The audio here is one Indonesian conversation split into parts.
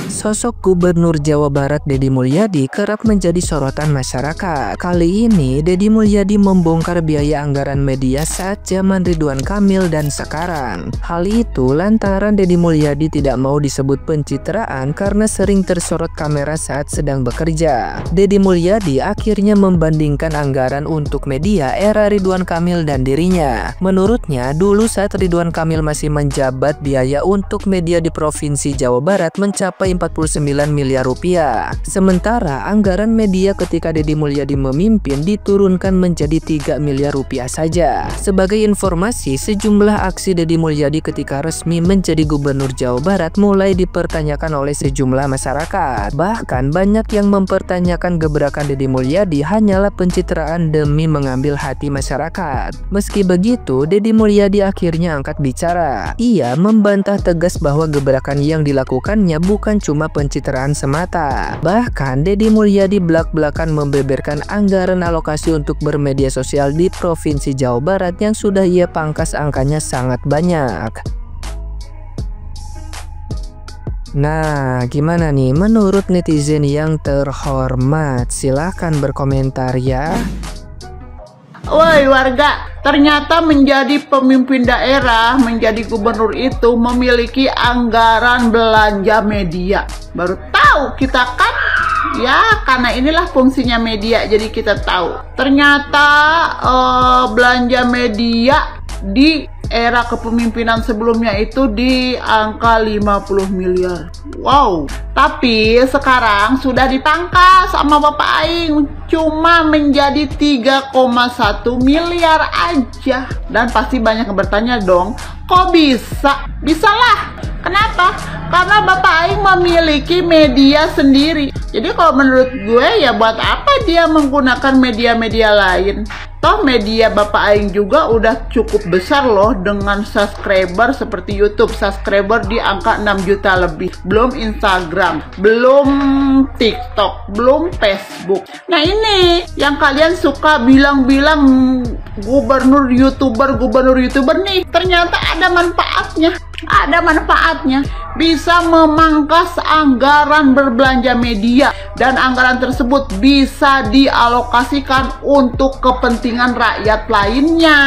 Sosok Gubernur Jawa Barat Deddy Mulyadi kerap menjadi sorotan masyarakat. Kali ini Deddy Mulyadi membongkar biaya anggaran media saat zaman Ridwan Kamil dan sekarang. Hal itu lantaran Deddy Mulyadi tidak mau disebut pencitraan karena sering tersorot kamera saat sedang bekerja. Deddy Mulyadi akhirnya membandingkan anggaran untuk media era Ridwan Kamil dan dirinya. Menurutnya, dulu saat Ridwan Kamil masih menjabat, biaya untuk media di Provinsi Jawa Barat mencapai 49 miliar rupiah. Sementara anggaran media ketika Deddy Mulyadi memimpin diturunkan menjadi 3 miliar rupiah saja. Sebagai informasi, sejumlah aksi Deddy Mulyadi ketika resmi menjadi Gubernur Jawa Barat mulai dipertanyakan oleh sejumlah masyarakat. Bahkan banyak yang mempertanyakan gebrakan Deddy Mulyadi hanyalah pencitraan demi mengambil hati masyarakat. Meski begitu, Deddy Mulyadi akhirnya angkat bicara. Ia membantah tegas bahwa gebrakan yang dilakukannya bukan cuma pencitraan semata. Bahkan Deddy Mulyadi belak-belakan membeberkan anggaran alokasi untuk bermedia sosial di Provinsi Jawa Barat yang sudah ia pangkas angkanya sangat banyak. Nah, gimana nih menurut netizen yang terhormat? Silahkan berkomentar ya. Woi warga, ternyata menjadi pemimpin daerah, menjadi gubernur itu memiliki anggaran belanja media. Baru tahu kita kan? Ya, karena inilah fungsinya media, jadi kita tahu. Ternyata belanja media di era kepemimpinan sebelumnya itu di angka 50 miliar. Wow, tapi sekarang sudah dipangkas sama Bapak Aing cuma menjadi 3,1 miliar aja. Dan pasti banyak yang bertanya dong, kok bisa? Bisalah. Kenapa? Karena Bapak Aing memiliki media sendiri. Jadi kalau menurut gue ya buat apa dia menggunakan media-media lain? Toh media Bapak Aing juga udah cukup besar loh dengan subscriber seperti YouTube. Subscriber di angka 6 juta lebih. Belum Instagram, belum TikTok, belum Facebook. Nah ini yang kalian suka bilang-bilang gubernur YouTuber nih. Ternyata ada manfaatnya. Ada manfaatnya, bisa memangkas anggaran berbelanja media dan anggaran tersebut bisa dialokasikan untuk kepentingan rakyat lainnya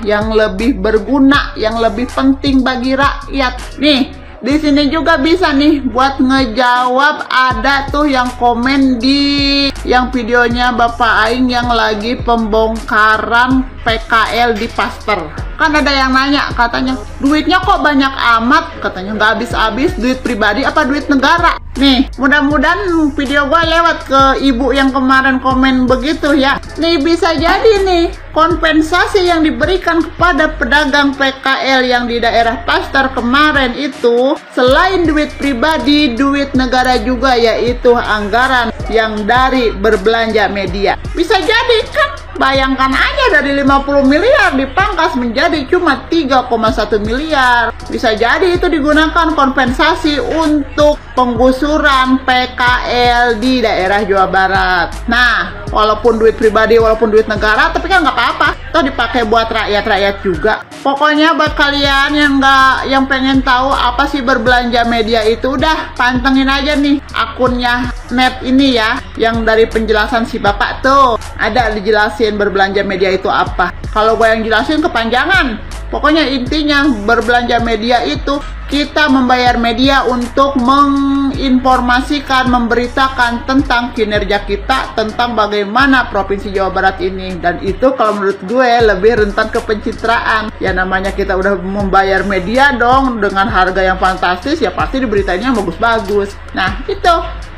yang lebih berguna, yang lebih penting bagi rakyat. Nih, di sini juga bisa nih buat ngejawab, ada tuh yang komen di yang videonya Bapak Aing yang lagi pembongkaran PKL di Paster. Kan ada yang nanya, katanya duitnya kok banyak amat, katanya nggak habis-habis, duit pribadi apa duit negara. Nih, mudah-mudahan video gue lewat ke ibu yang kemarin komen begitu ya. Nih bisa jadi nih kompensasi yang diberikan kepada pedagang PKL yang di daerah Paster kemarin itu selain duit pribadi, duit negara juga, yaitu anggaran yang dari berbelanja media. Bisa jadi kan? Bayangkan aja dari 50 miliar dipangkas menjadi cuma 3,1 miliar. Bisa jadi itu digunakan kompensasi untuk penggusuran PKL di daerah Jawa Barat. Nah, walaupun duit pribadi, walaupun duit negara, tapi kan nggak apa-apa. Toh dipakai buat rakyat-rakyat juga. Pokoknya buat kalian yang pengen tahu apa sih berbelanja media itu, udah pantengin aja nih akunnya Net ini ya, yang dari penjelasan si Bapak tuh ada dijelasin berbelanja media itu apa. Kalau gue yang jelasin kepanjangan. Pokoknya intinya berbelanja media itu kita membayar media untuk menginformasikan, memberitakan tentang kinerja kita, tentang bagaimana Provinsi Jawa Barat ini. Dan itu kalau menurut gue lebih rentan ke pencitraan. Ya namanya kita udah membayar media dong dengan harga yang fantastis, ya pasti diberitainnya bagus-bagus. Nah itu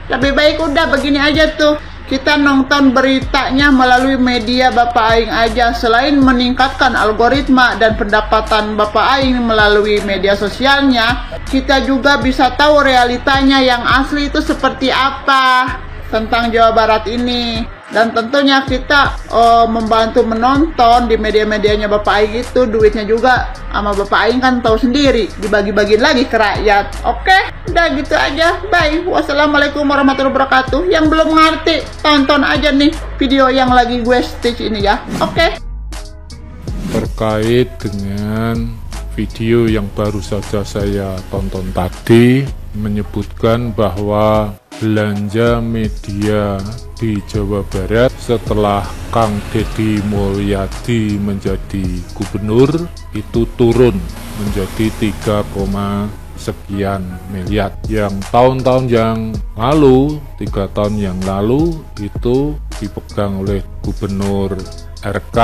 lebih baik udah begini aja tuh. Kita nonton beritanya melalui media Bapak Aing aja. Selain meningkatkan algoritma dan pendapatan Bapak Aing melalui media sosialnya, kita juga bisa tahu realitanya yang asli itu seperti apa tentang Jawa Barat ini. Dan tentunya kita membantu menonton di media-medianya Bapak Aing itu, duitnya juga sama Bapak Aing kan tahu sendiri, dibagi-bagiin lagi ke rakyat. Oke, udah gitu aja. Bye. Wassalamualaikum warahmatullahi wabarakatuh. Yang belum ngerti, tonton aja nih video yang lagi gue stitch ini ya. Oke. Terkait dengan video yang baru saja saya tonton tadi, menyebutkan bahwa belanja media di Jawa Barat setelah Kang Deddy Mulyadi menjadi gubernur itu turun menjadi 3, sekian miliar. Yang tahun-tahun yang lalu, 3 tahun yang lalu itu dipegang oleh gubernur RK,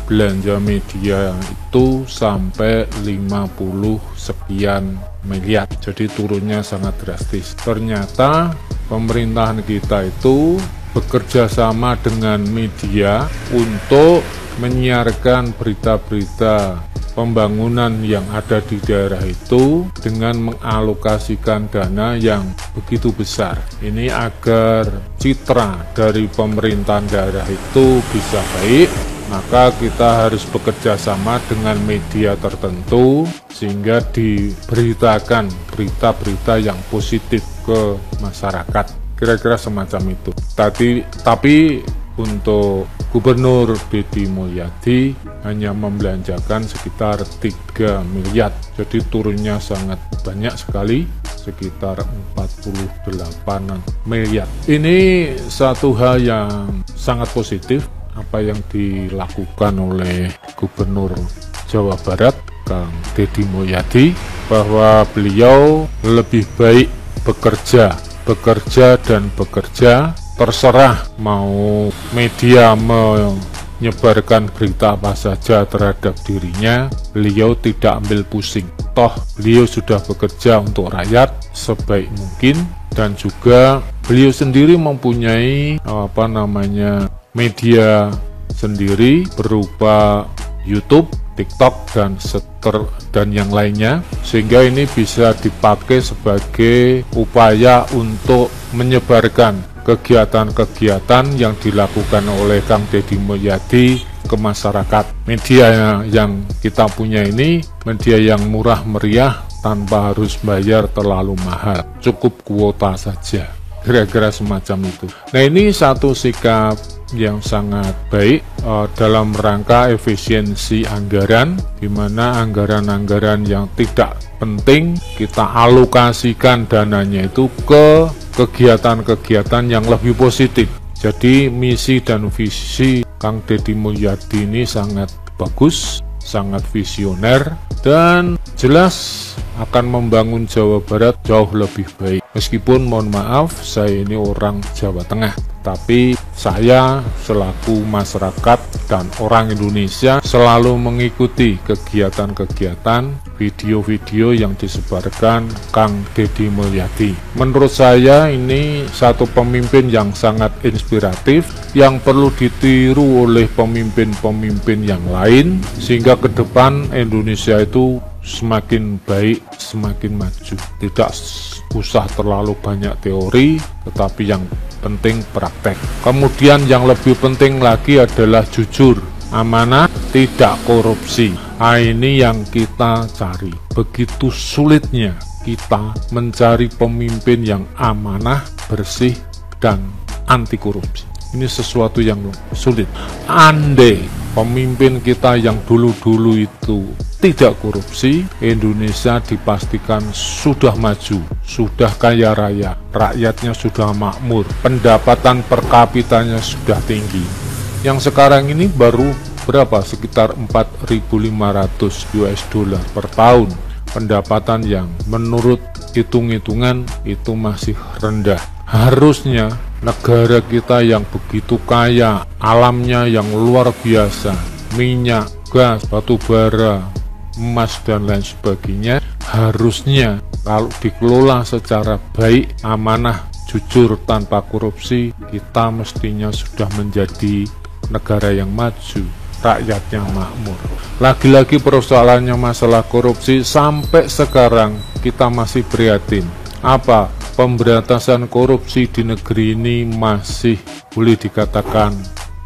belanja media itu sampai 50 sekian miliar. Jadi turunnya sangat drastis. Ternyata pemerintahan kita itu bekerja sama dengan media untuk menyiarkan berita-berita pembangunan yang ada di daerah itu dengan mengalokasikan dana yang begitu besar. Ini agar citra dari pemerintahan daerah itu bisa baik, maka kita harus bekerja sama dengan media tertentu sehingga diberitakan berita-berita yang positif ke masyarakat. Kira-kira semacam itu. Tapi untuk Gubernur Deddy Mulyadi hanya membelanjakan sekitar 3 miliar. Jadi turunnya sangat banyak sekali, sekitar 48 miliar. Ini satu hal yang sangat positif apa yang dilakukan oleh Gubernur Jawa Barat Kang Deddy Mulyadi, bahwa beliau lebih baik bekerja dan bekerja. Terserah mau media menyebarkan berita apa saja terhadap dirinya, beliau tidak ambil pusing. Toh beliau sudah bekerja untuk rakyat sebaik mungkin, dan juga beliau sendiri mempunyai media sendiri berupa YouTube, TikTok, dan yang lainnya, sehingga ini bisa dipakai sebagai upaya untuk menyebarkan kegiatan-kegiatan yang dilakukan oleh Kang Deddy Mulyadi ke masyarakat. Media yang kita punya ini media yang murah meriah tanpa harus bayar terlalu mahal, cukup kuota saja, kira-kira semacam itu. Nah, ini satu sikap yang sangat baik dalam rangka efisiensi anggaran, di mana anggaran-anggaran yang tidak penting kita alokasikan dananya itu ke kegiatan-kegiatan yang lebih positif. Jadi misi dan visi Kang Deddy Mulyadi ini sangat bagus, sangat visioner, dan jelas akan membangun Jawa Barat jauh lebih baik. Meskipun mohon maaf, saya ini orang Jawa Tengah, tapi saya selaku masyarakat dan orang Indonesia selalu mengikuti kegiatan-kegiatan, video-video yang disebarkan Kang Deddy Mulyadi. Menurut saya ini satu pemimpin yang sangat inspiratif, yang perlu ditiru oleh pemimpin-pemimpin yang lain, sehingga ke depan Indonesia itu semakin baik, semakin maju. Tidak usah terlalu banyak teori, tetapi yang penting praktek. Kemudian yang lebih penting lagi adalah jujur, amanah, tidak korupsi. Nah, ini yang kita cari. Begitu sulitnya kita mencari pemimpin yang amanah, bersih, dan anti korupsi. Ini sesuatu yang sulit. Andai pemimpin kita yang dulu-dulu itu tidak korupsi, Indonesia dipastikan sudah maju, sudah kaya raya, rakyatnya sudah makmur, pendapatan per kapitanya sudah tinggi. Yang sekarang ini baru berapa? Sekitar 4.500 US dollar per tahun. Pendapatan yang menurut hitung-hitungan itu masih rendah. Harusnya negara kita yang begitu kaya, alamnya yang luar biasa, minyak, gas, batu bara, emas, dan lain sebagainya, harusnya kalau dikelola secara baik, amanah, jujur, tanpa korupsi, kita mestinya sudah menjadi negara yang maju, rakyatnya makmur. Lagi-lagi persoalannya masalah korupsi, sampai sekarang kita masih prihatin. Apa? Pemberantasan korupsi di negeri ini masih boleh dikatakan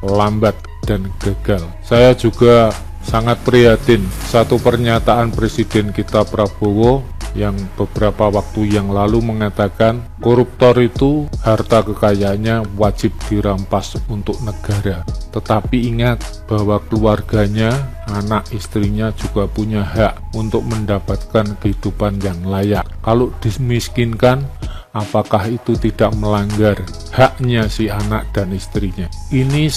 lambat dan gagal. Saya juga sangat prihatin satu pernyataan Presiden kita Prabowo yang beberapa waktu yang lalu mengatakan koruptor itu harta kekayaannya wajib dirampas untuk negara. Tetapi ingat bahwa keluarganya anak istrinya juga punya hak untuk mendapatkan kehidupan yang layak. Kalau dimiskinkan, apakah itu tidak melanggar haknya si anak dan istrinya? Ini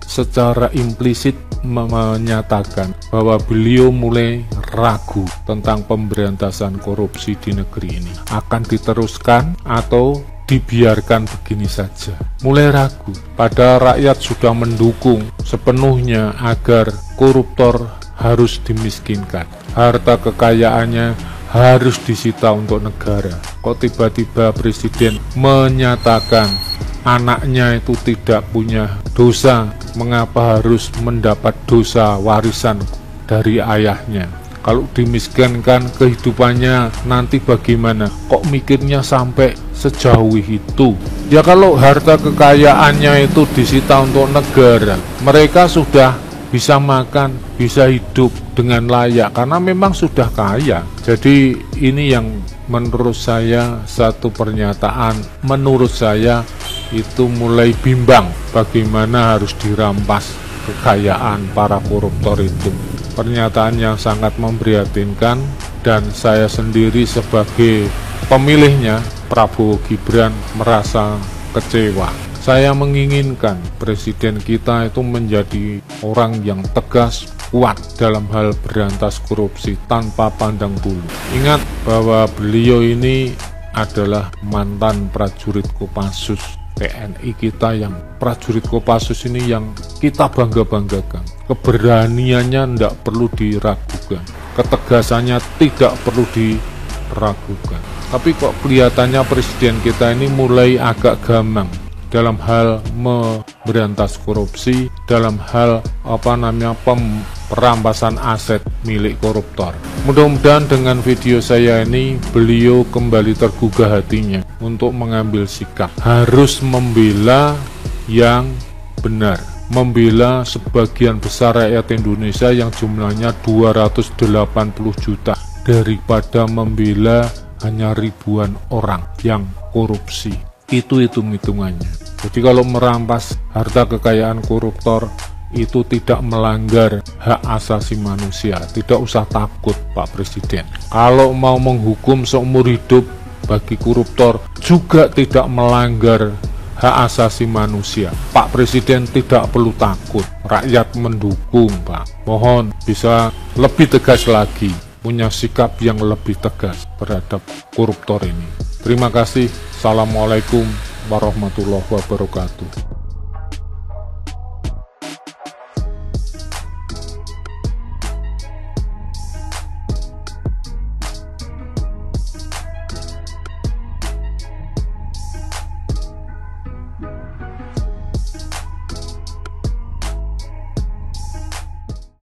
secara implisit menyatakan bahwa beliau mulai ragu tentang pemberantasan korupsi di negeri ini. Akan diteruskan atau dibiarkan begini saja? Mulai ragu, padahal rakyat sudah mendukung sepenuhnya agar koruptor harus dimiskinkan, harta kekayaannya harus disita untuk negara. Kok tiba-tiba presiden menyatakan anaknya itu tidak punya dosa, mengapa harus mendapat dosa warisan dari ayahnya? Kalau dimiskinkan kehidupannya nanti bagaimana? Kok mikirnya sampai sejauh itu? Ya kalau harta kekayaannya itu disita untuk negara, mereka sudah bisa makan, bisa hidup dengan layak karena memang sudah kaya. Jadi ini yang menurut saya satu pernyataan, menurut saya itu mulai bimbang bagaimana harus dirampas kekayaan para koruptor itu. Pernyataan yang sangat memprihatinkan, dan saya sendiri sebagai pemilihnya Prabowo Gibran merasa kecewa. Saya menginginkan presiden kita itu menjadi orang yang tegas, kuat dalam hal berantas korupsi tanpa pandang bulu. Ingat bahwa beliau ini adalah mantan prajurit Kopassus TNI kita, yang prajurit Kopassus ini yang kita bangga-banggakan. Keberaniannya tidak perlu diragukan, ketegasannya tidak perlu diragukan. Tapi kok kelihatannya presiden kita ini mulai agak gamang dalam hal memberantas korupsi, dalam hal perampasan aset milik koruptor. Mudah-mudahan dengan video saya ini beliau kembali tergugah hatinya untuk mengambil sikap, harus membela yang benar, membela sebagian besar rakyat Indonesia yang jumlahnya 280 juta, daripada membela hanya ribuan orang yang korupsi. Itu hitung-hitungannya. Jadi kalau merampas harta kekayaan koruptor itu tidak melanggar hak asasi manusia, tidak usah takut Pak Presiden. Kalau mau menghukum seumur hidup bagi koruptor juga tidak melanggar hak asasi manusia. Pak Presiden tidak perlu takut, rakyat mendukung Pak. Mohon bisa lebih tegas lagi, punya sikap yang lebih tegas terhadap koruptor ini. Terima kasih. Assalamualaikum warahmatullahi wabarakatuh.